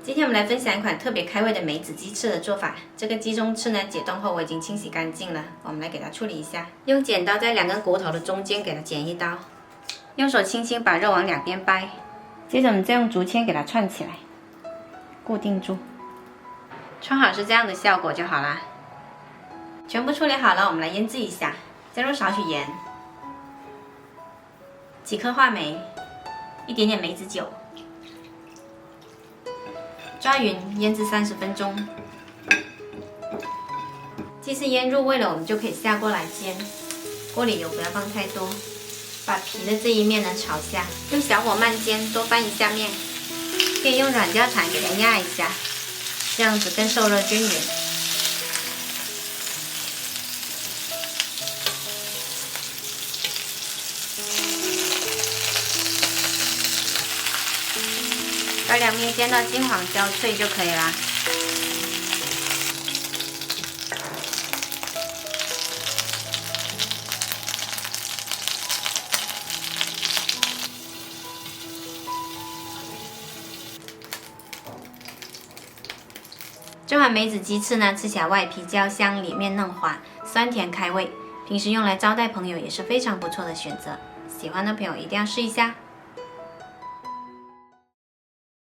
今天我们来分享一款特别开胃的梅子鸡翅的做法。这个鸡中翅呢，解冻后我已经清洗干净了，我们来给它处理一下。用剪刀在2根骨头的中间给它剪一刀，用手轻轻把肉往2边掰，接着我们再用竹签给它串起来，固定住。串好是这样的效果就好啦。全部处理好了，我们来腌制一下，加入少许盐，几颗话梅，一点点梅子酒。抓匀，腌制30分钟。鸡翅腌入味了，我们就可以下锅来煎。锅里油不要放太多，把皮的这一面呢朝下，用小火慢煎，多翻一下面。可以用软胶铲给它压一下，这样子更受热均匀。把2面煎到金黄焦脆就可以啦。这款梅子鸡翅呢，吃起来外皮焦香，里面嫩滑，酸甜开胃，平时用来招待朋友也是非常不错的选择。喜欢的朋友一定要试一下。